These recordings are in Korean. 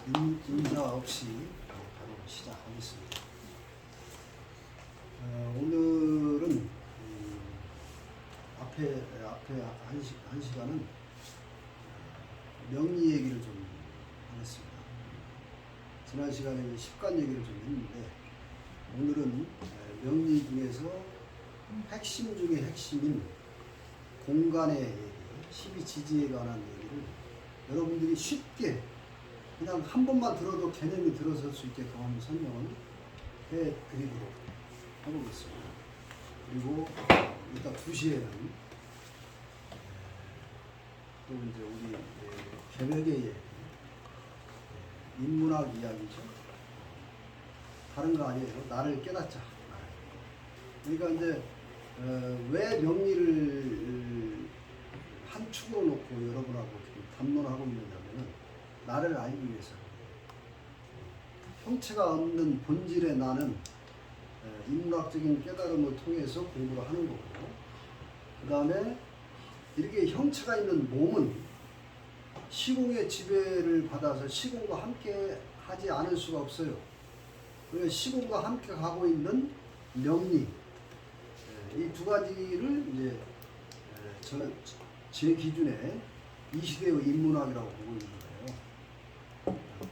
인사 없이 바로 시작하겠습니다. 오늘은 앞에 한 시간은 명리 얘기를 좀 하겠습니다. 지난 시간에 식관 얘기를 좀 했는데 오늘은 명리 중에서 핵심 중에 핵심인 공간의 얘기, 12지지에 관한 얘기를 여러분들이 쉽게 그냥 한 번만 들어도 개념이 들어설 수 있게끔 한번 설명을 해드리도록 해보겠습니다. 그리고 이따 2시에는 또 이제 우리 개벽의 인문학 이야기죠. 다른 거 아니에요. 나를 깨닫자. 그러니까 이제 왜 명리를 한 축으로 놓고 여러분하고 담론하고 있느냐면은 나를 알기 위해서 형체가 없는 본질의 나는 인문학적인 깨달음을 통해서 공부를 하는 거고, 그 다음에 이렇게 형체가 있는 몸은 시공의 지배를 받아서 시공과 함께 하지 않을 수가 없어요. 그래서 시공과 함께 가고 있는 명리, 이 두 가지를 이제 제 기준에 이 시대의 인문학이라고 보고 있는 거예요.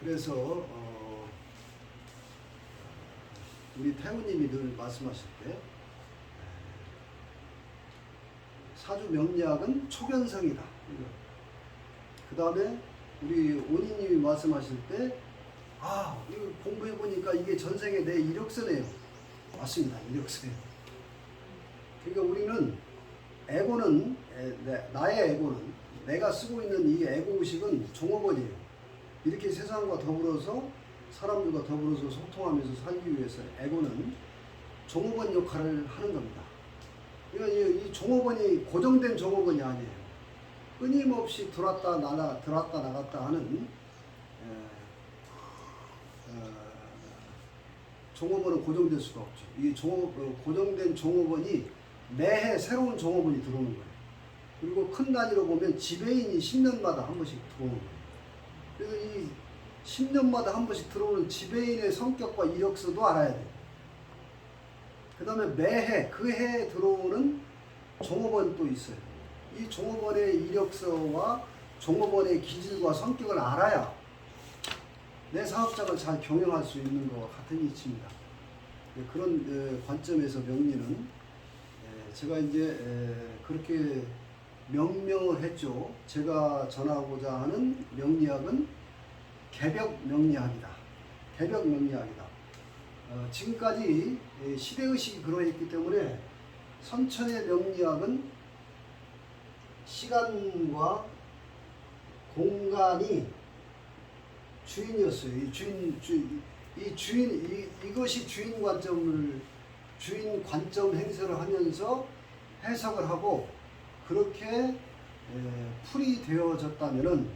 그래서 우리 태우님이 늘 말씀하실 때 사주 명리학은 초견성이다. 그 다음에 우리 온이님이 말씀하실 때 이거 공부해 보니까 이게 전생에 내 이력서네요. 맞습니다. 이력서예요. 그러니까 우리는 에고는 나의 에고는 내가 쓰고 있는 이 에고 의식은 종업원이에요. 이렇게 세상과 더불어서 사람들과 더불어서 소통하면서 살기 위해서 에고는 종업원 역할을 하는 겁니다. 그러니까 이 종업원이 고정된 종업원이 아니에요. 끊임없이 들어왔다 나갔다 하는 종업원은 고정될 수가 없죠. 이 고정된 종업원이 매해 새로운 종업원이 들어오는 거예요. 그리고 큰 단위로 보면 지배인이 10년마다 한 번씩 들어오는 거예요. 그래서 이 10년마다 한 번씩 들어오는 지배인의 성격과 이력서도 알아야 돼요. 그 다음에 매해 그 해에 들어오는 종업원이 또 있어요. 이 종업원의 이력서와 종업원의 기질과 성격을 알아야 내 사업장을 잘 경영할 수 있는 것과 같은 이치입니다. 그런 관점에서 명리는 제가 이제 그렇게 명명을 했죠. 제가 전하고자 하는 명리학은 개벽 명리학이다. 개벽 명리학이다. 지금까지 시대의식이 그러했기 때문에 선천의 명리학은 시간과 공간이 주인이었어요. 이것이 주인 관점 행세를 하면서 해석을 하고 그렇게 풀이 되어졌다면은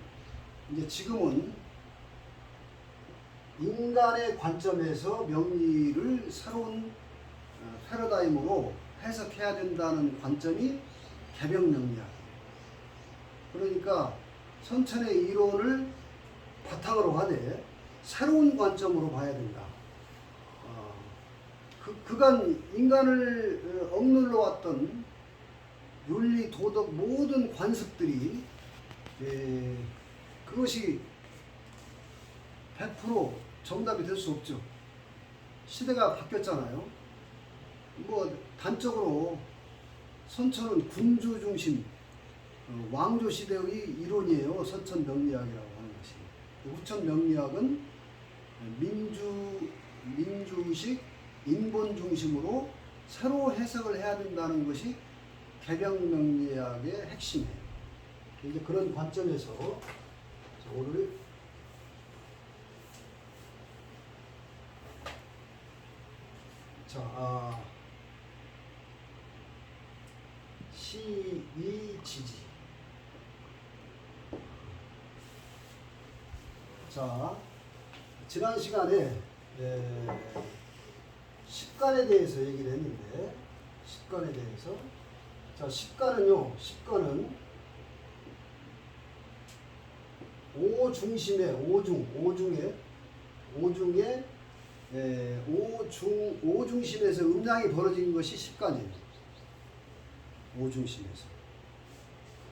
이제 지금은 인간의 관점에서 명리를 새로운 패러다임으로 해석해야 된다는 관점이 개벽 명리학이에요. 그러니까 선천의 이론을 바탕으로 하되 새로운 관점으로 봐야 된다. 그간 인간을 억눌러 왔던 윤리, 도덕 모든 관습들이 그것이 100% 정답이 될 수 없죠. 시대가 바뀌었잖아요. 단적으로 선천은 군주 중심 왕조 시대의 이론이에요. 선천 명리학이라고 하는 것이. 후천 명리학은 민주의식 인본 중심으로 새로 해석을 해야 된다는 것이 개벽 명리학의 핵심이에요. 이제 그런 관점에서 오늘 시위지지. 지난 시간에 식관에 대해서 얘기를 했는데, 식관에 대해서 식관은요, 식관은 오중심에 오중심에서 음양이 벌어진 것이 10간이에요. 오중심에서.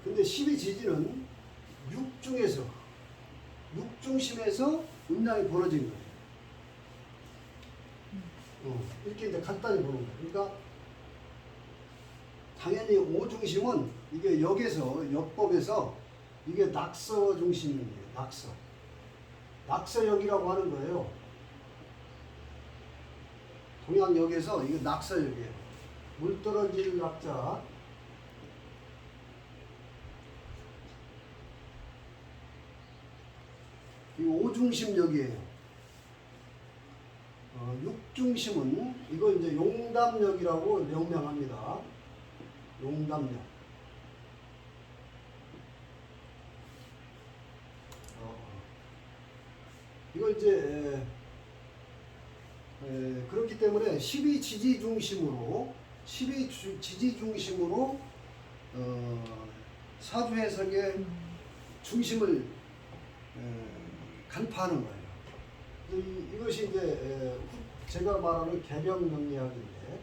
근데 12지지는 육중심에서 음양이 벌어진 거예요. 이렇게 이제 간단히 보는 거예요. 그러니까 당연히 오중심은 이게 역법에서 이게 낙서 중심이에요. 낙서역이라고 하는 거예요. 동양역에서 이게 낙서역이에요. 물 떨어질 낙자. 이 오중심역이에요. 육중심은 이거 이제 용담역이라고 명명합니다. 용담역. 이거 이제 그렇기 때문에 12지지 중심으로 사주 해석의 중심을 간파하는 거예요. 이것이 이제 제가 말하는 개명 명리학인데,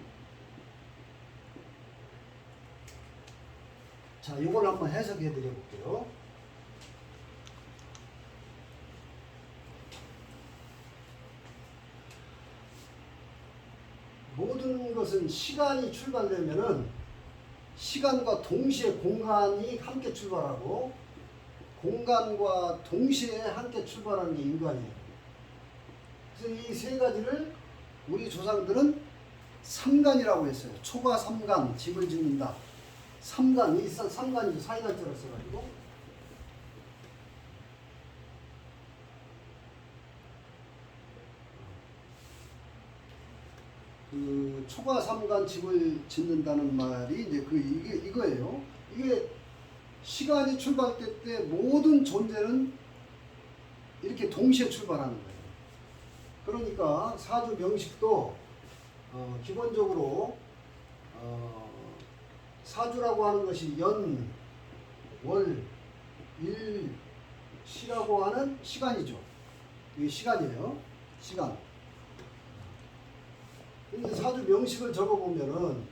자, 이걸 한번 해석해 드려 볼게요. 모든 것은 시간이 출발되면은 시간과 동시에 공간이 함께 출발하고 공간과 동시에 함께 출발하는 게 인간이에요. 그래서 이 세 가지를 우리 조상들은 삼간이라고 했어요. 초가 삼간, 집을 짓는다. 삼간, 이 삼간이 사이간자로 써가지고 그 초가 삼간 집을 짓는다는 말이 이제 이거예요. 이게 시간이 출발될 때 모든 존재는 이렇게 동시에 출발하는 거예요. 그러니까 사주 명식도 기본적으로 사주라고 하는 것이 연, 월, 일, 시라고 하는 시간이죠. 이게 시간이에요. 시간. 근데 사주 명식을 적어보면은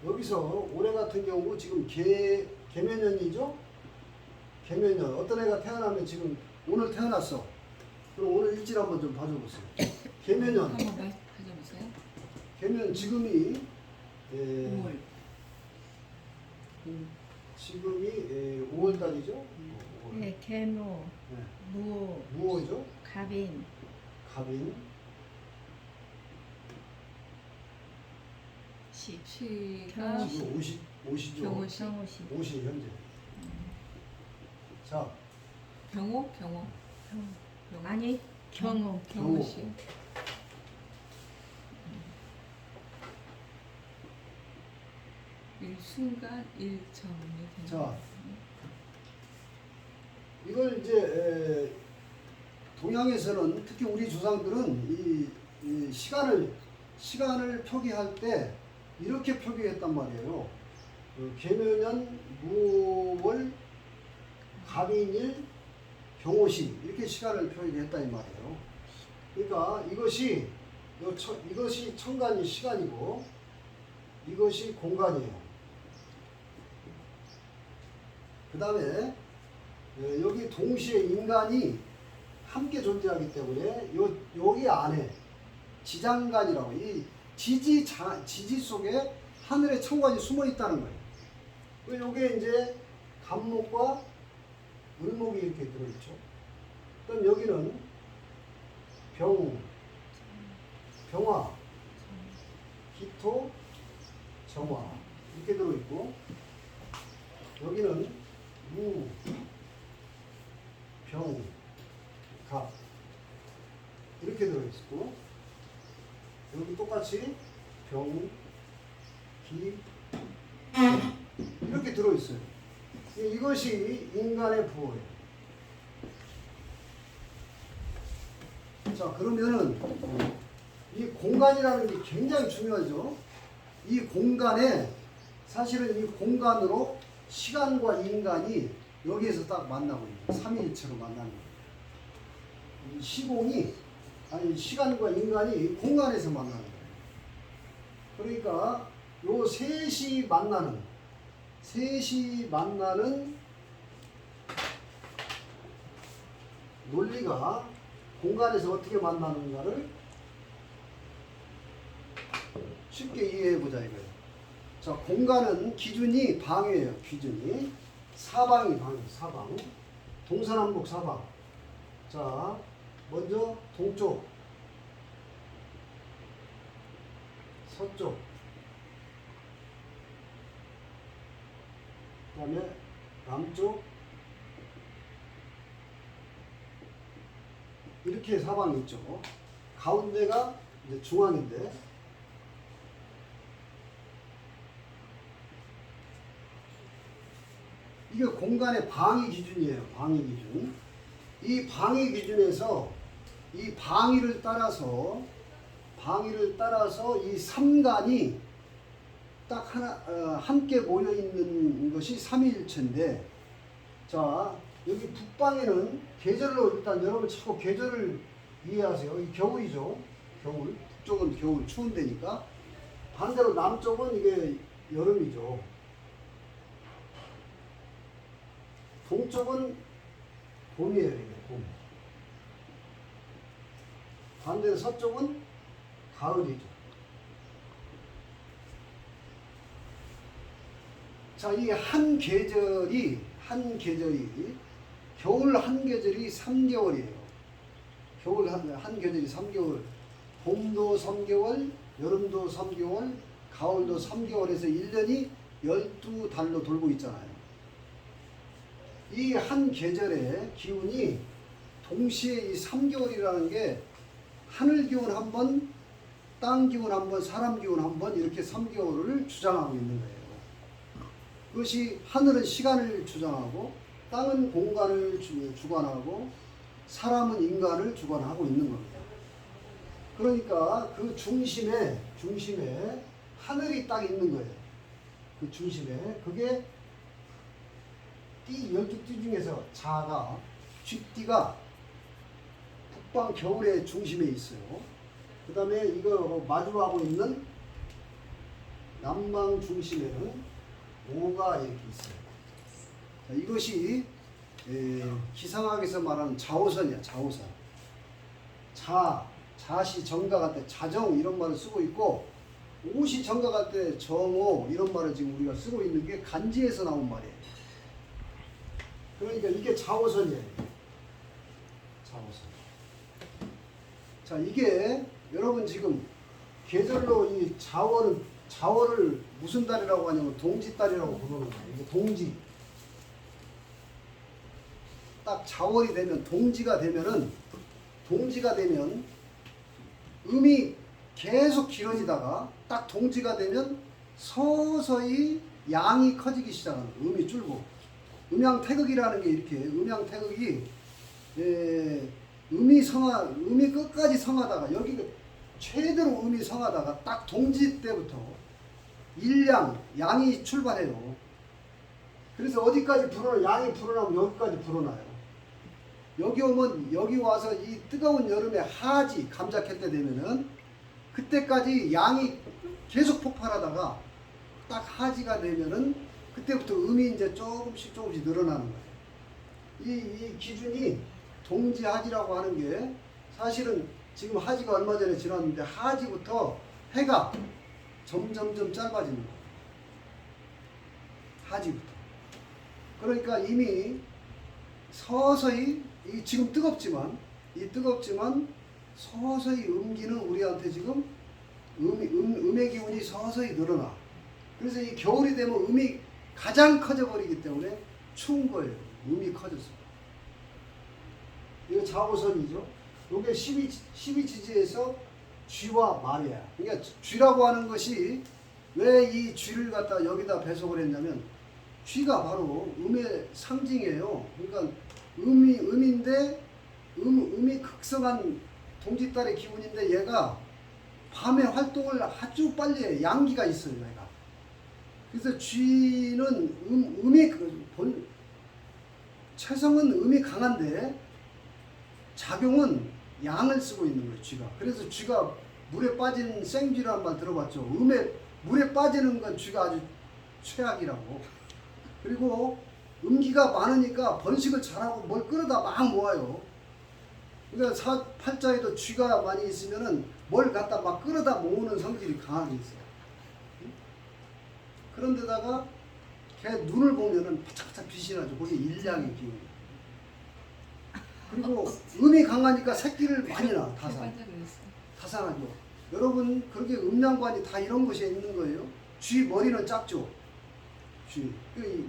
여기서 올해 같은 경우 지금 개면연이죠. 개면연. 어떤 애가 태어나면 지금 오늘 태어났어. 그럼 오늘 일지를 한번 좀 봐줘보세요. 개면연. 한번 봐줘보세요. 개면 지금이 5월. 지금이 5월달이죠. 네, 개묘, 네. 무오죠. 갑인, 시가 경호. 지금 오시죠. 경호시. 경호시, 오시 현재. 자, 경호. 아니 경호, 경호시. 일순간 일점이 되는. 자, 이걸 이제 동양에서는 특히 우리 조상들은 이 시간을 표기할 때 이렇게 표기했단 말이에요. 개묘년, 무월, 갑인일, 경호시 이렇게 시간을 표기했다 이 말이에요. 그러니까 이것이 천간이 시간이고 이것이 공간이에요. 그 다음에 여기 동시에 인간이 함께 존재하기 때문에 여기 안에 지장간이라고 이 지지 속에 하늘의 천간이 숨어 있다는 거예요. 요게 이제 간목과 을목이 이렇게 들어있죠. 그럼 여기는 병화, 기토, 정화 이렇게 들어있고 여기는 무, 병, 갑 이렇게 들어있고 여기 똑같이 병, 기, 이렇게 들어있어요. 이것이 인간의 부호예요. 자, 그러면은 이 공간이라는 게 굉장히 중요하죠. 이 공간에 사실은 이 공간으로 시간과 인간이 여기에서 딱 만나고 있는 거예요. 삼위일체로 만나는 거예요. 이 시공이 아니 시간과 인간이 공간에서 만나는 거예요. 그러니까 요 셋이 만나는 논리가 공간에서 어떻게 만나는가를 쉽게 이해해 보자 이거예요. 자, 공간은 기준이 방이에요. 기준이 사방이 방이에요. 사방. 동서남북 사방. 자, 먼저 동쪽, 서쪽, 그 다음에 남쪽, 이렇게 사방이 있죠. 가운데가 이제 중앙인데, 이게 공간의 방위 기준이에요. 방위 기준. 이 방위 기준에서 이 방위를 따라서 이 삼간이 딱 하나 함께 모여 있는 것이 삼위일체인데, 자 여기 북방에는 계절로 일단 여러분 자꾸 계절을 이해하세요. 이 겨울이죠. 겨울. 북쪽은 겨울 추운 데니까. 반대로 남쪽은 이게 여름이죠. 동쪽은 봄이에요. 이게 봄. 반대로 서쪽은 가을이죠. 자, 이 한 계절이 겨울 한 계절이 3개월이에요. 겨울 한 계절이 3개월. 봄도 3개월, 여름도 3개월, 가을도 3개월에서 1년이 12달로 돌고 있잖아요. 이 한 계절의 기운이 동시에 이 3개월이라는 게 하늘 기운 한 번, 땅 기운 한 번, 사람 기운 한 번 이렇게 3개월을 주장하고 있는 거예요. 그것이 하늘은 시간을 주장하고 땅은 공간을 주관하고 사람은 인간을 주관하고 있는 겁니다. 그러니까 그 중심에 하늘이 딱 있는 거예요. 그 중심에 그게 띠 12띠 중에서 자가 쥐띠가 북방 겨울의 중심에 있어요. 그 다음에 이거 마주하고 있는 남방 중심에는 오가 이렇게 있어요. 자, 이것이 기상학에서 말하는 자오선이야. 자오선. 자시 정각할 때 자정 이런 말을 쓰고 있고, 오시 정각할 때 정오 이런 말을 지금 우리가 쓰고 있는 게 간지에서 나온 말이에요. 그러니까 이게 자오선이에요. 자오선. 자, 이게 여러분 지금 계절로 이 자월을 무슨 달이라고 하냐면 동지달이라고 부르는 거예요. 이게 동지. 딱 자월이 되면 동지가 되면 음이 계속 길어지다가 딱 동지가 되면 서서히 양이 커지기 시작하는 거예요. 음이 줄고. 음양태극이라는 게 이렇게 음양태극이 음이 끝까지 성하다가 여기 최대로 음이 성하다가 딱 동지 때부터 양이 출발해요. 그래서 어디까지 양이 불어나면 여기까지 불어나요. 여기 오면 여기 와서 이 뜨거운 여름에 하지 감자캘 때 되면은 그때까지 양이 계속 폭발하다가 딱 하지가 되면은 그때부터 음이 이제 조금씩 늘어나는 거예요. 이 기준이 동지하지라고 하는 게 사실은 지금 하지가 얼마 전에 지났는데 하지부터 해가 점점점 짧아지는 거예요. 하지부터. 그러니까 이미 서서히 지금 뜨겁지만 서서히 음기는 우리한테 지금 음의 기운이 서서히 늘어나. 그래서 이 겨울이 되면 음이 가장 커져버리기 때문에 추운 거예요. 음이 커져서. 이거 자오선이죠. 이게 12지지에서 쥐와 말이야. 그러니까 쥐라고 하는 것이 왜 이 쥐를 갖다 여기다 배속을 했냐면 쥐가 바로 음의 상징이에요. 그러니까 음인데 음이 극성한 동지달의 기운인데 얘가 밤에 활동을 아주 빨리 해. 양기가 있어요, 얘가. 그래서 쥐는 음의 채성은 음이 강한데 작용은 양을 쓰고 있는 거예요, 쥐가. 그래서 쥐가 물에 빠진 생쥐란 말 들어봤죠? 물에 빠지는 건 쥐가 아주 최악이라고. 그리고 음기가 많으니까 번식을 잘하고 뭘 끌어다 막 모아요. 그러니까 팔자에도 쥐가 많이 있으면은 뭘 갖다 막 끌어다 모으는 성질이 강하게 있어요. 그런데다가 걔 눈을 보면은 바짝바짝 빛이 나죠. 그게 일량의 기운이에요. 그리고 음이 강하니까 새끼를 많이 낳아, 다산. 다산하죠. 여러분, 그렇게 음양관이 다 이런 것이 있는 거예요. 쥐 머리는 작죠. 쥐.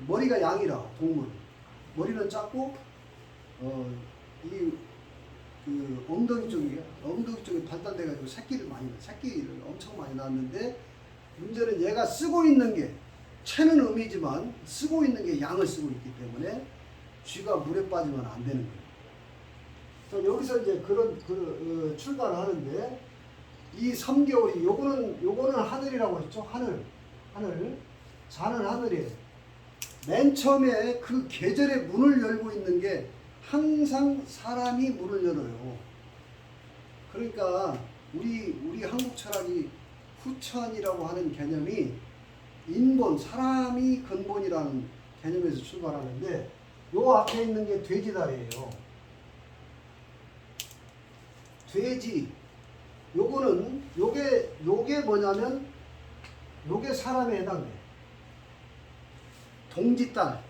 머리가 양이라, 동물. 머리는 작고, 엉덩이 쪽이 발달돼가지고 새끼를 엄청 많이 낳았는데, 문제는 얘가 쓰고 있는 게, 채는 음이지만 쓰고 있는 게 양을 쓰고 있기 때문에 쥐가 물에 빠지면 안 되는 거예요. 자, 여기서 이제 출발을 하는데, 이 3개월이 요거는 하늘이라고 했죠. 하늘. 자는 하늘이에요. 맨 처음에 그 계절의 문을 열고 있는 게 항상 사람이 문을 열어요. 그러니까 우리 한국 철학이 후천이라고 하는 개념이 인본, 사람이 근본이라는 개념에서 출발하는데, 요 앞에 있는 게 돼지다리예요. 돼지. 요게 뭐냐면, 요게 사람에 해당돼요. 동지달.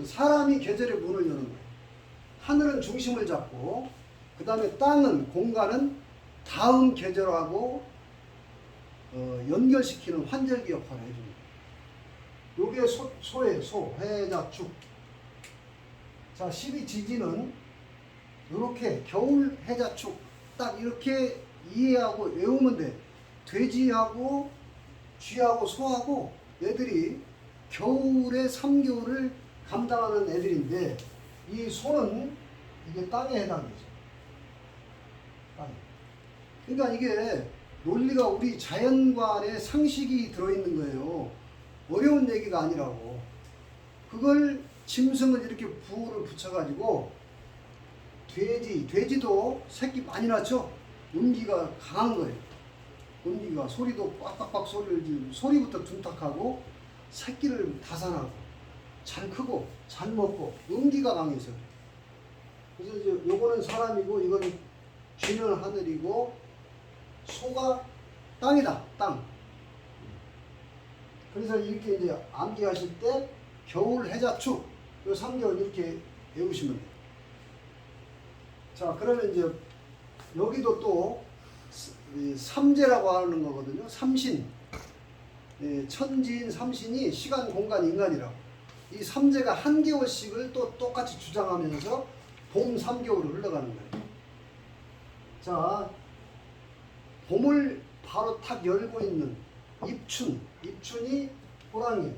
사람이 계절의 문을 여는 거예요. 하늘은 중심을 잡고, 그 다음에 땅은, 공간은 다음 계절하고 연결시키는 환절기 역할을 해줍니다. 요게 소예요. 해자축. 자, 12지지는 요렇게 겨울 해자축 딱 이렇게 이해하고 외우면 돼. 돼지하고 쥐하고 소하고 얘들이 겨울에 3개월을 감당하는 애들인데, 이 소는 이게 땅에 해당되죠. 땅에. 그러니까 이게 논리가 우리 자연관의 상식이 들어있는 거예요. 어려운 얘기가 아니라고. 그걸 짐승을 이렇게 부호를 붙여가지고, 돼지도 새끼 많이 낳죠? 음기가 강한 거예요. 음기가 소리도 빡빡빡 소리를 지르고, 소리부터 둔탁하고 새끼를 다산하고 잘 크고 잘 먹고 음기가 강해서. 그래서 이제 요거는 사람이고, 이건 쥐는 하늘이고, 소가 땅이다. 땅. 그래서 이렇게 이제 암기하실 때 겨울 해자축 요 3개월 이렇게 외우시면 돼요. 자, 그러면 이제 여기도 또 삼재라고 하는 거거든요. 삼신. 천지인 삼신이 시간, 공간, 인간이라고. 이 삼재가 한 개월씩을 또 똑같이 주장하면서 봄 3개월을 흘러가는 거예요. 자, 봄을 바로 탁 열고 있는 입춘이 호랑이.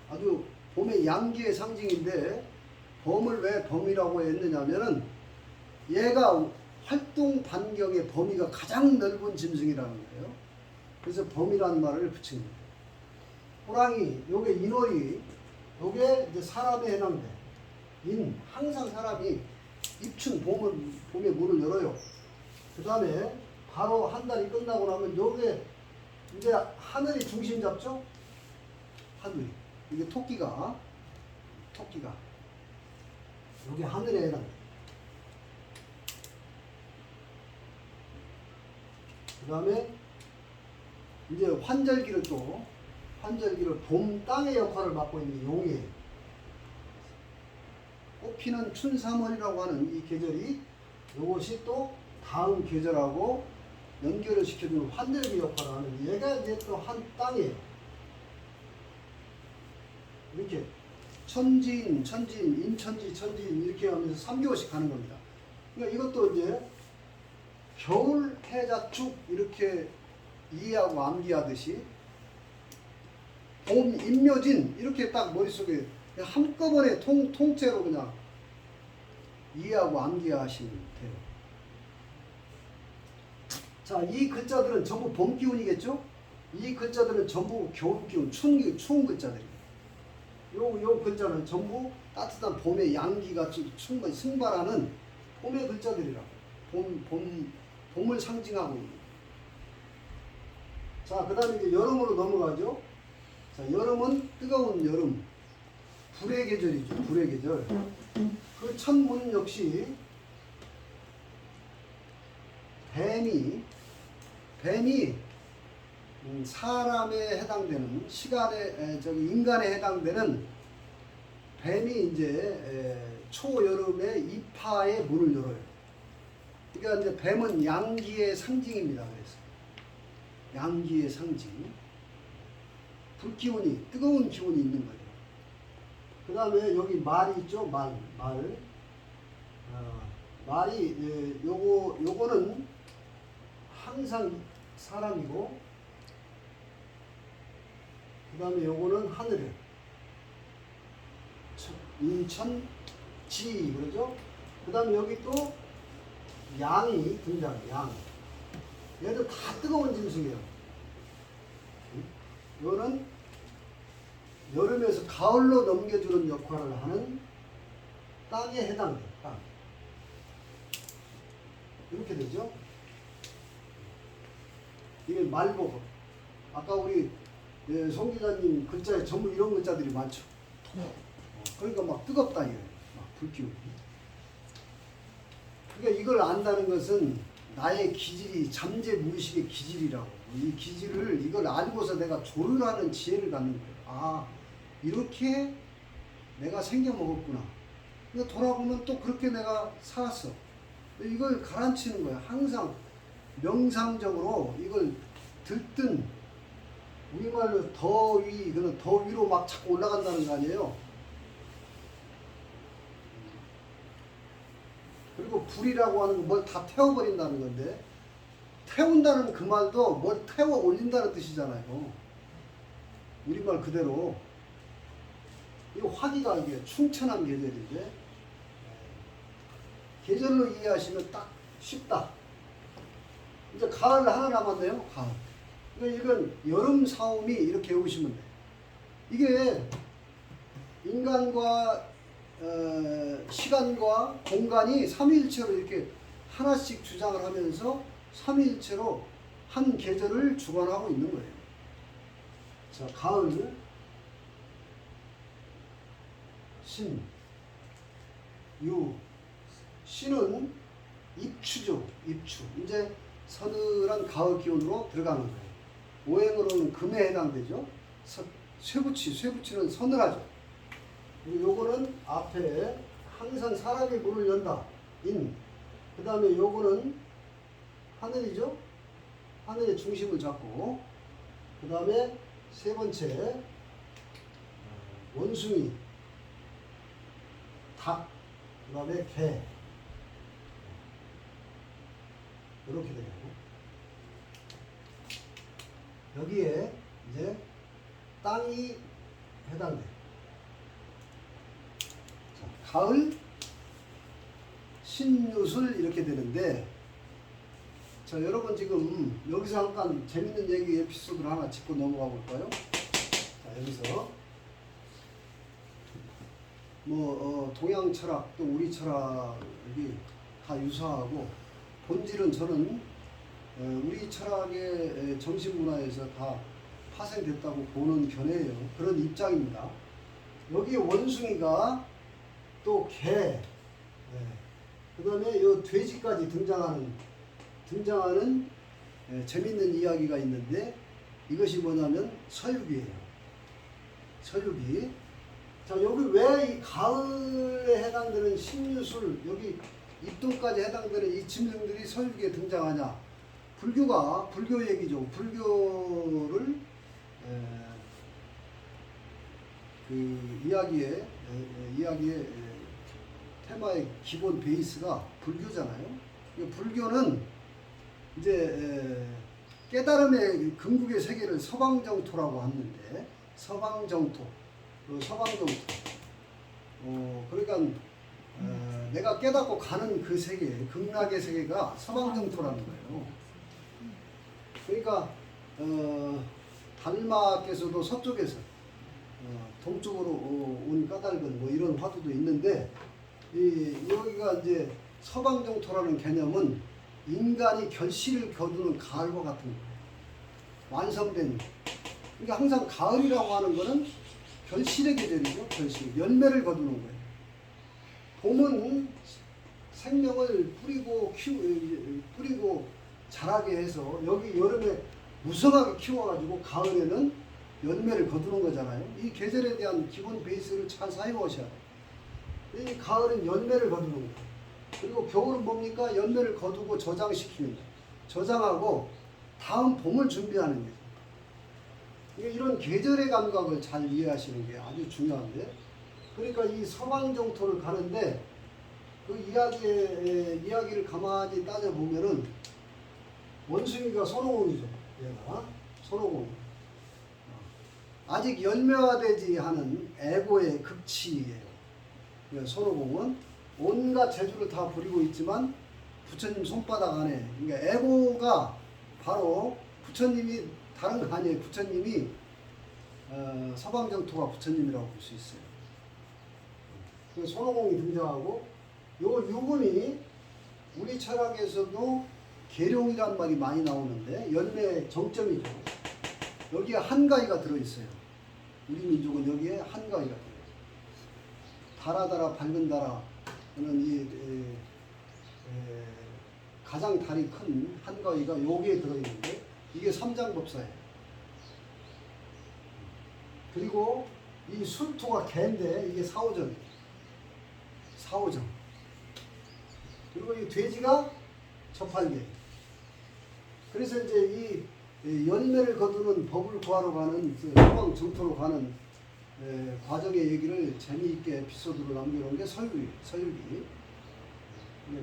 아주 봄의 양기의 상징인데, 봄을 왜 봄이라고 했느냐면은 얘가 활동 반경의 범위가 가장 넓은 짐승이라는 거예요. 그래서 봄이라는 말을 붙인 거예요. 호랑이, 요게 인월이, 요게 이제 사람에 해당돼. 항상 사람이 입춘, 봄에 문을 열어요. 그 다음에 바로 한 달이 끝나고 나면 요게 이제 하늘이 중심 잡죠? 하늘이. 이게 토끼가 여기 하늘에 해당. 그 다음에 이제 환절기를 봄 땅의 역할을 맡고 있는 용이에요. 꽃피는 춘3월이라고 하는 이 계절이, 이것이 또 다음 계절하고 연결을 시켜주는 환절기 역할을 하는, 얘가 이제 또 한 땅이에요. 이렇게 천지인, 인천지, 천지인 이렇게 하면서 3개월씩 가는 겁니다. 그러니까 이것도 이제 겨울 해자축 이렇게 이해하고 암기하듯이, 봄 임묘진 이렇게 딱 머릿속에 한꺼번에 통째로 그냥 이해하고 암기하시면 돼요. 자, 이 글자들은 전부 봄 기운이겠죠? 이 글자들은 전부 겨울 기운, 추운 글자들이에요. 요 글자는 전부 따뜻한 봄의 양기가 승발하는 봄의 글자들이라고. 봄을 상징하고 있는. 자, 그 다음에 이제 여름으로 넘어가죠. 자, 여름은 뜨거운 여름. 불의 계절이죠. 불의 계절. 그 천문 역시 뱀이 사람에 해당되는 인간에 해당되는 뱀이 이제 초여름에 이파의 문을 열어요. 그러니까 이제 뱀은 양기의 상징입니다. 그래서 양기의 상징. 불기운이 뜨거운 기운이 있는 거예요. 그 다음에 여기 말이 있죠. 말이 요거는 항상 사람이고, 그 다음에 요거는 하늘이에요. 인천지 그러죠. 그 다음에 여기 또 양이 등장해요. 양. 얘들 다 뜨거운 짐승이에요. 이거는 여름에서 가을로 넘겨주는 역할을 하는 땅에 해당돼요. 땅. 이렇게 되죠. 이게 말복. 아까 우리 송 기자님 글자에 전부 이런 글자들이 많죠. 그러니까 막 뜨겁다 이거예요. 막 불기운이. 그러니까 이걸 안다는 것은 나의 기질이 잠재 무의식의 기질이라고. 이 기질을 이걸 알고서 내가 조율하는 지혜를 갖는 거예요. 아, 이렇게 내가 생겨 먹었구나. 근데 돌아보면 또 그렇게 내가 살았어. 이걸 가라앉히는 거예요. 항상 명상적으로 이걸 들뜬, 우리말로 더위, 그런 더위로 막 자꾸 올라간다는 거 아니에요. 그리고 불이라고 하는 건 뭘 다 태워버린다는 건데, 태운다는 그 말도 뭘 태워 올린다는 뜻이잖아요. 우리말 그대로. 이 화기가 이게 충천한 계절인데, 계절로 이해하시면 딱 쉽다. 이제 가을 하나 남았네요. 가을. 그러니까 이건 여름 사움이 이렇게 외우시면 돼요. 이게 인간과 시간과 공간이 삼위일체로 이렇게 하나씩 주장을 하면서 삼위일체로 한 계절을 주관하고 있는 거예요. 자, 가을, 신, 유, 신은 입추죠. 입추. 이제 서늘한 가을 기온으로 들어가는 거예요. 오행으로는 금에 해당되죠. 쇠붙이는 서늘하죠. 그리고 요거는 앞에 항상 사람이 문을 연다. 인. 그 다음에 요거는 하늘이죠. 하늘의 중심을 잡고. 그 다음에 세 번째 원숭이, 닭, 그 다음에 개. 이렇게 돼요. 여기에 이제 땅이 해당돼요. 자, 가을, 신유술 이렇게 되는데, 자, 여러분 지금 여기서 잠깐 재밌는 얘기 에피소드를 하나 짚고 넘어가 볼까요? 자, 여기서 동양 철학 또 우리 철학이 다 유사하고, 본질은 저는 우리 철학의 정신문화에서 다 파생됐다고 보는 견해예요. 그런 입장입니다. 여기 원숭이가 또 개, 그 다음에 이 돼지까지 등장하는 재밌는 이야기가 있는데, 이것이 뭐냐면 서유기예요. 서유기. 자, 여기 왜 이 가을에 해당되는 신유술, 여기 입동까지 해당되는 이 짐승들이 서유기에 등장하냐? 불교 얘기죠. 불교를 그 이야기의 테마의 기본 베이스가 불교잖아요. 불교는 이제 깨달음의 궁극의 세계를 서방정토라고 하는데, 서방정토. 그러니까 내가 깨닫고 가는 그 세계, 극락의 세계가 서방정토라는 거예요. 그러니까 달마께서도 서쪽에서 동쪽으로 온 까닭은 뭐 이런 화두도 있는데 여기가 이제 서방정토라는 개념은 인간이 결실을 거두는 가을과 같은 거예요. 완성된. 그러니까 항상 가을이라고 하는 거는 결실의 계절이죠. 결실. 열매를 거두는 거예요. 봄은 생명을 뿌리고 자라게 해서 여기 여름에 무성하게 키워가지고 가을에는 열매를 거두는 거잖아요. 이 계절에 대한 기본 베이스를 잘 사용하셔야 돼요. 이 가을은 열매를 거두는 거예요. 그리고 겨울은 뭡니까? 열매를 거두고 저장시키는 거예요. 저장하고 다음 봄을 준비하는 거예요. 이런 계절의 감각을 잘 이해하시는 게 아주 중요한데, 그러니까 이 서방정토를 가는데 그 이야기를 가만히 따져보면은 원숭이가 손오공이죠. 얘가 손오공. 아직 열매화되지 않은 애고의 극치예요. 손오공은 온갖 재주를 다 부리고 있지만 부처님 손바닥 안에, 그러니까 애고가 바로 부처님이 다른 거 아니에요. 부처님이 서방정토가 부처님이라고 볼 수 있어요. 그 손오공이 등장하고, 요 유금이 우리 철학에서도 계룡이란 말이 많이 나오는데 열매 정점이죠. 여기에 한가위가 들어있어요. 우리 민족은 여기에 한가위가 들어있어요. 달아달아 밝은 달아는 가장 달이 큰 한가위가 여기에 들어있는데 이게 삼장법사예요. 그리고 이 술토가 개인데 이게 사오정이에요. 사오정. 그리고 이 돼지가 저팔계. 그래서 이제 이 열매를 거두는 법을 구하러 가는 서방 정토로 가는 과정의 얘기를 재미있게 에피소드로 남겨놓은 게 서유기.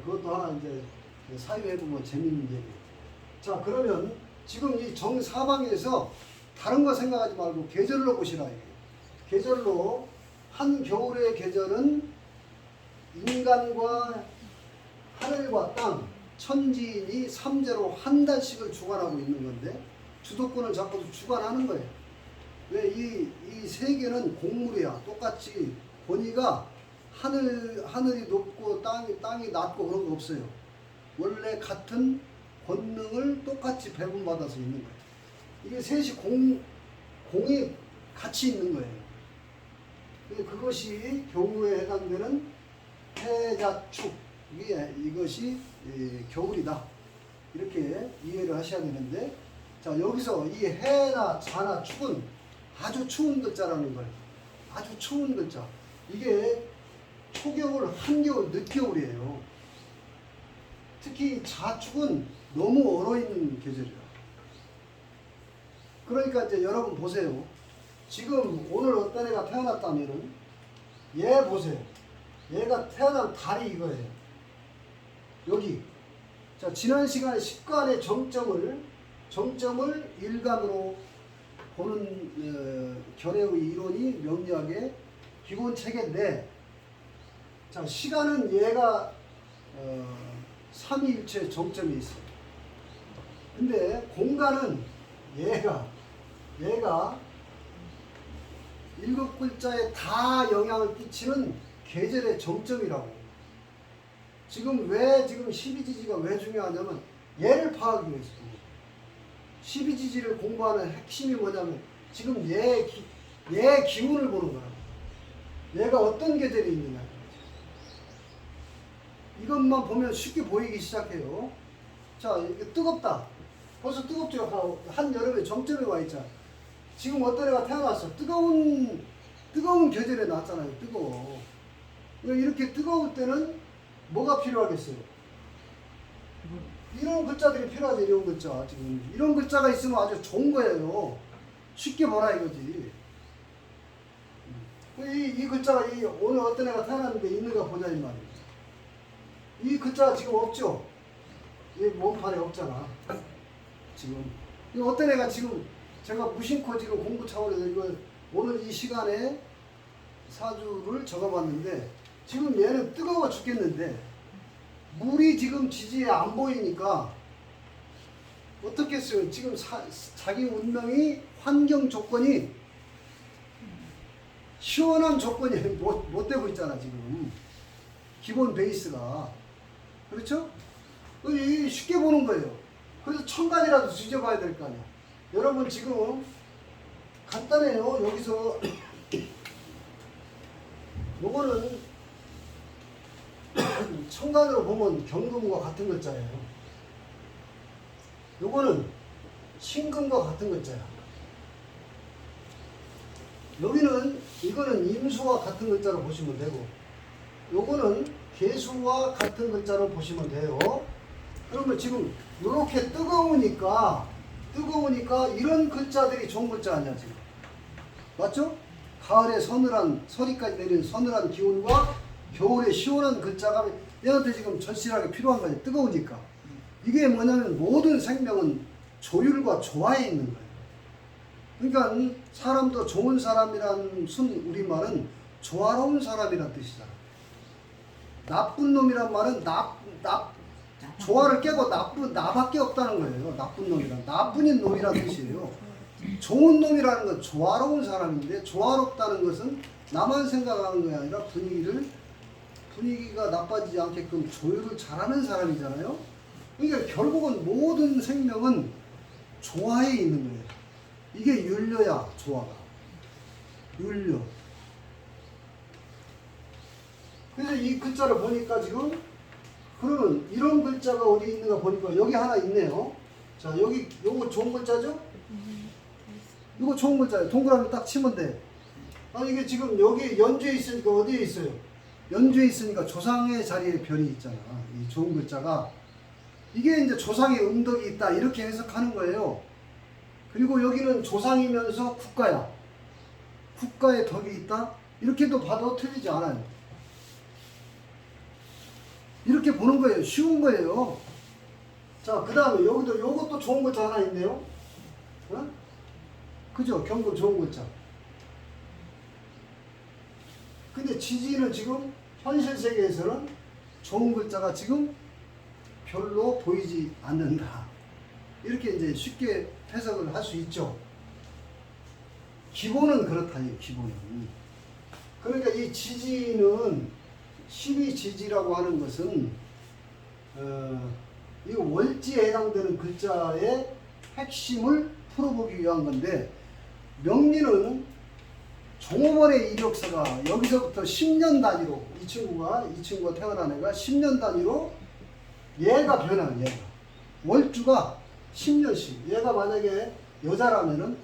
그것도 하나 이제 사유해보면 재미있는 얘기. 자, 그러면 지금 이 정사방에서 다른 거 생각하지 말고 계절로 보시라. 계절로 한겨울의 계절은 인간과 하늘과 땅, 천지인이 삼재로 한 달씩을 주관하고 있는 건데 주도권을 잡고도 주관하는 거예요. 왜 이 세계는 곡물이야. 똑같이 권위가 하늘이 높고 땅이 낮고 그런 거 없어요. 원래 같은 권능을 똑같이 배분받아서 있는 거예요. 이게 셋이 공이 같이 있는 거예요. 그것이 겨울에 해당되는 해자축, 이것이 겨울이다. 이렇게 이해를 하셔야 되는데, 자, 여기서 이 해나 자나 축은 아주 추운 글자라는 거예요. 아주 추운 글자. 이게 초겨울, 한겨울, 늦겨울이에요. 특히 자축은 너무 얼어있는 계절이라. 그러니까 이제 여러분 보세요. 지금 오늘 어떤 애가 태어났다면은 얘 보세요. 얘가 태어난 달이 이거예요. 여기. 자, 지난 시간에 식간의 정점을 일간으로 보는 결의 이론이 명리학의 기본 체계인데, 자, 시간은 얘가 삼위일체 정점이 있어요. 근데 공간은 얘가 일곱 글자에 다 영향을 끼치는 계절의 정점이라고. 지금 12지지가 왜 중요하냐면 얘를 파악하기 위해서. 12지지를 공부하는 핵심이 뭐냐면 지금 얘 기운을 보는 거야. 얘가 어떤 계절이 있느냐. 이것만 보면 쉽게 보이기 시작해요. 자, 이게 뜨겁다. 벌써 뜨겁죠. 한여름에 정점에 와 있잖아. 지금 어떤 애가 태어났어. 뜨거운 계절에 났잖아요. 뜨거워. 이렇게 뜨거울 때는 뭐가 필요하겠어요? 이런 글자들이 필요하죠. 이런 글자. 지금 이런 글자가 있으면 아주 좋은 거예요. 쉽게 보라 이거지. 이 글자가 오늘 어떤 애가 태어났는데 있는가 보자 이 말이에요. 이 글자가 지금 없죠. 이 몸판에 없잖아. 지금 어떤 애가 지금 제가 무심코 지금 공부 차원에서 이걸 오늘 이 시간에 사주를 적어봤는데 지금 얘는 뜨거워 죽겠는데 물이 지금 지지에 안 보이니까 어떻겠어요? 지금 자기 운명이 환경 조건이 시원한 조건이 못 되고 있잖아 지금. 기본 베이스가. 그렇죠? 이게 쉽게 보는 거예요. 그래서 천간이라도 뒤져봐야 될 거 아니야. 여러분 지금 간단해요. 여기서 요거는 천간으로 보면 경금과 같은 글자예요. 요거는 신금과 같은 글자야. 여기는 이거는 임수와 같은 글자로 보시면 되고, 요거는 개수와 같은 글자로 보시면 돼요. 그러면 지금 이렇게 뜨거우니까 이런 글자들이 좋은 글자 아니야 지금. 맞죠? 가을에 서늘한 서리까지 내리는 서늘한 기온과 겨울에 시원한 글자가 얘한테 지금 절실하게 필요한 거예요. 뜨거우니까. 이게 뭐냐면 모든 생명은 조율과 조화에 있는 거예요. 그러니까 사람도 좋은 사람이란 순 우리말은 조화로운 사람이란 뜻이잖아. 나쁜 놈이란 말은 조화를 깨고 나밖에 없다는 거예요. 나쁜 놈이란. 나뿐인 놈이란 뜻이에요. 좋은 놈이라는 건 조화로운 사람인데, 조화롭다는 것은 나만 생각하는 게 아니라 분위기가 나빠지지 않게끔 조율을 잘하는 사람이잖아요. 그러니까 결국은 모든 생명은 조화에 있는 거예요. 이게 윤료야, 조화가. 윤료. 그래서 이 글자를 보니까 지금, 그러면 이런 글자가 어디 있는가 보니까 여기 하나 있네요. 자, 여기, 요거 좋은 글자죠? 이거 좋은 글자예요. 동그라미 딱 치면 돼. 아, 이게 지금 여기 연주에 있으니까 어디에 있어요? 연주에 있으니까 조상의 자리에 별이 있잖아. 이 좋은 글자가. 이게 이제 조상의 음덕이 있다. 이렇게 해석하는 거예요. 그리고 여기는 조상이면서 국가야. 국가의 덕이 있다. 이렇게도 봐도 틀리지 않아요. 이렇게 보는 거예요. 쉬운 거예요. 자, 그 다음에 여기도 요것도 좋은 글자 하나 있네요. 어? 그죠? 경금 좋은 글자. 근데 지지는 지금 현실 세계에서는 좋은 글자가 지금 별로 보이지 않는다. 이렇게 이제 쉽게 해석을 할 수 있죠. 기본은 그렇다니, 기본은. 그러니까 이 지지는 12지지라고 하는 것은 이 월지에 해당되는 글자의 핵심을 풀어보기 위한 건데, 명리는 종업원의 이력서가 여기서부터 10년 단위로 이 친구가 태어난 애가 10년 단위로 얘가 변하는 얘가 월주가 10년씩 얘가 만약에 여자라면은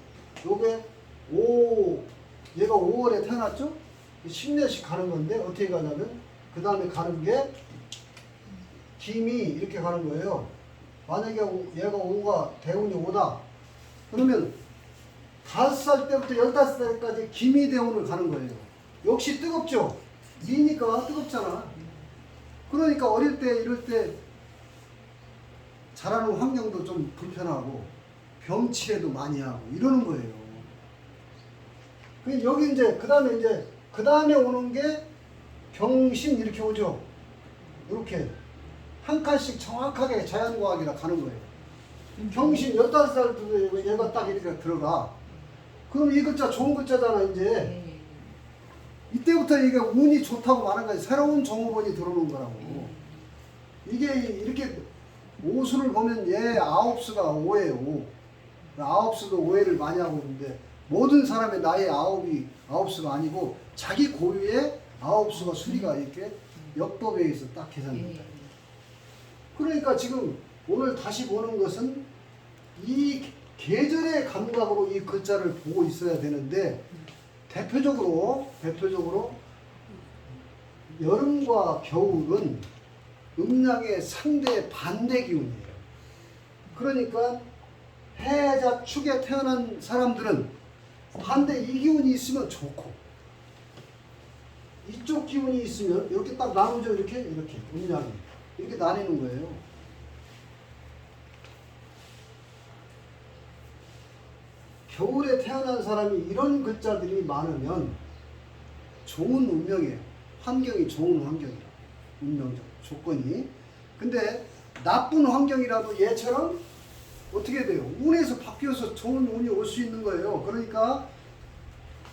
요게 얘가 5월에 태어났죠? 10년씩 가는 건데 어떻게 가냐면 그 다음에 가는 게 김이 이렇게 가는 거예요. 만약에 얘가 5가 대운이 5다 그러면 5살 때부터 15살까지 기미대운을 가는 거예요. 역시 뜨겁죠? 미니까 뜨겁잖아. 그러니까 어릴 때 이럴 때 자라는 환경도 좀 불편하고 병치레도 많이 하고 이러는 거예요. 여기 이제 그 다음에 오는 게 병신 이렇게 오죠. 이렇게 한 칸씩 정확하게 자연과학이라 가는 거예요. 병신 15살 때 얘가 딱 이렇게 들어가. 그럼 이 글자 좋은 글자잖아 이제. 이때부터 이게 운이 좋다고 말한 거지. 새로운 종업원이 들어오는 거라고. 이게 이렇게 오수를 보면 얘 9수가 5예요. 5. 9수도 5회를 많이 하고 있는데 모든 사람의 나이 9수가 아니고 자기 고유의 9수가 수리가 이렇게 역법에 의해서 딱 계산됩니다. 그러니까 지금 오늘 다시 보는 것은 이 계절의 감각으로 이 글자를 보고 있어야 되는데 대표적으로 여름과 겨울은 음양의 상대 반대 기운이에요. 그러니까 해자 축에 태어난 사람들은 반대 이 기운이 있으면 좋고 이쪽 기운이 있으면 이렇게 딱 나누죠. 이렇게 음양이 이렇게 나뉘는 거예요. 겨울에 태어난 사람이 이런 글자들이 많으면 좋은 운명이에요. 환경이 좋은 환경이에요. 운명적 조건이. 근데 나쁜 환경이라도 얘처럼 어떻게 돼요? 운에서 바뀌어서 좋은 운이 올 수 있는 거예요. 그러니까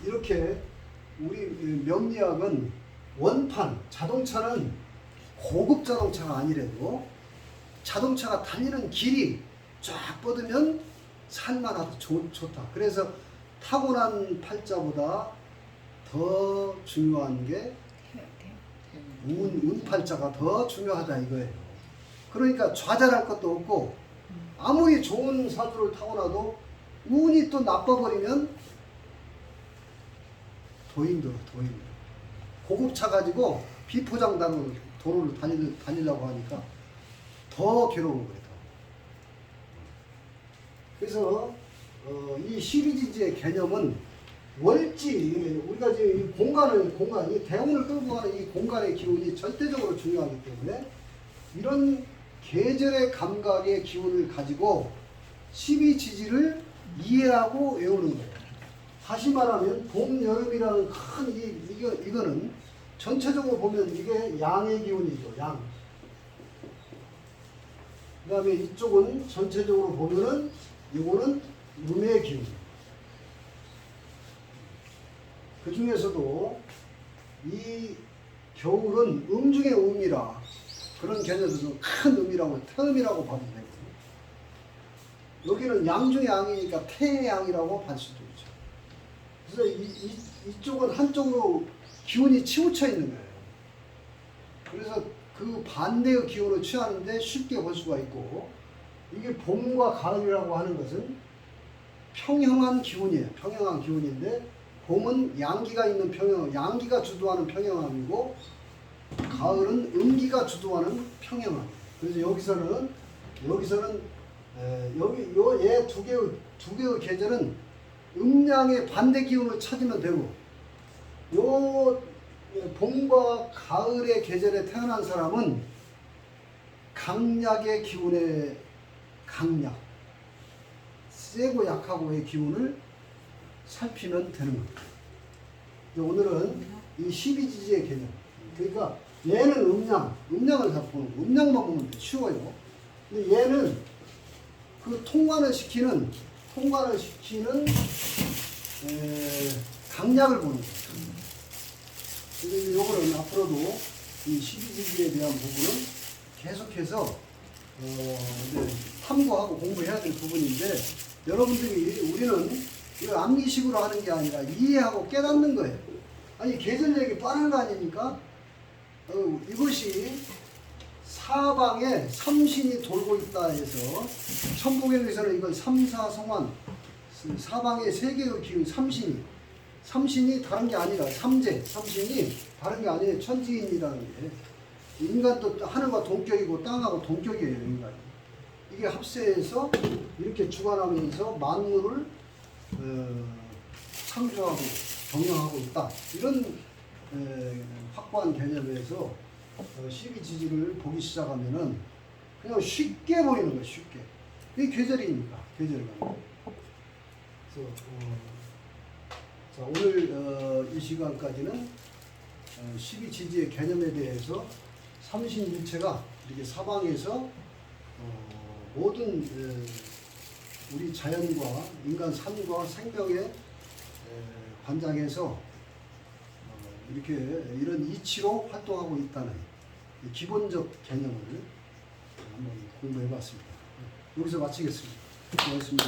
이렇게 우리 명리학은 원판, 자동차는 고급 자동차가 아니래도 자동차가 달리는 길이 쫙 뻗으면 살만하다, 좋다. 그래서 타고난 팔자보다 더 중요한 게 운팔자가 더 중요하다 이거예요. 그러니까 좌절할 것도 없고 아무리 좋은 사주를 타고나도 운이 또 나빠버리면 더 힘들어. 고급차 가지고 비포장도로 도로를 다니려고 하니까 더 괴로운 거예요. 그래서 이 12지지의 개념은 월지, 우리가 지금 이 공간이 대운을 끌고 가는 이 공간의 기운이 절대적으로 중요하기 때문에 이런 계절의 감각의 기운을 가지고 12지지를 이해하고 외우는 거예요. 다시 말하면 봄, 여름이라는 큰 이거는 전체적으로 보면 이게 양의 기운이죠. 양. 그 다음에 이쪽은 전체적으로 보면은 이거는 음의 기운. 그 중에서도 이 겨울은 음 중의 음이라 그런 개념에서는 큰 음이라고 태음이라고 봐도 되고 여기는 양 중의 양이니까 태양이라고 볼 수도 있죠. 그래서 이쪽은 한쪽으로 기운이 치우쳐 있는 거예요. 그래서 그 반대의 기운을 취하는데 쉽게 볼 수가 있고 이게 봄과 가을이라고 하는 것은 평형한 기운이에요. 평형한 기운인데 봄은 양기가 있는 평형, 양기가 주도하는 평형함이고 가을은 음기가 주도하는 평형함. 그래서 여기서는 얘 두 개의 계절은 음양의 반대 기운을 찾으면 되고 요 봄과 가을의 계절에 태어난 사람은 강약의 기운의 강약, 세고 약하고의 기운을 살피면 되는 겁니다. 오늘은 이 12지지의 개념. 그러니까 얘는 음양을 다 보는 거. 음양만 보면 돼. 쉬워요. 근데 얘는 그 통관을 시키는 강약을 보는 거예요. 그래서 요거는 앞으로도 이 12지지에 대한 부분은 계속해서 이제 탐구하고 공부해야 될 부분인데 여러분들이 우리는 이거 암기식으로 하는 게 아니라 이해하고 깨닫는 거예요. 아니 계절 얘기 빠른 거 아닙니까? 이것이 사방에 삼신이 돌고 있다 해서 천부경에서는 이걸 삼사성환 사방에 세 개의 기운 삼신이 다른 게 아니라 삼신이 다른 게 아니에요. 천지인이라는 게 인간도 하늘과 동격이고 땅하고 동격이에요. 인간이 이게 합세해서 이렇게 주관하면서 만물을 창조하고 경영하고 있다. 이런 확고한 개념에서 12지지를 보기 시작하면은 그냥 쉽게 보이는 거예요. 쉽게. 이게 계절이니까. 계절이니까. 그래서 자, 오늘 이 시간까지는 12지지의 개념에 대해서 삼신일체가 이렇게 사방에서 모든 우리 자연과 인간 삶과 생명의 관장에서 이렇게 이런 이치로 활동하고 있다는 기본적 개념을 한번 공부해 봤습니다. 여기서 마치겠습니다. 고맙습니다.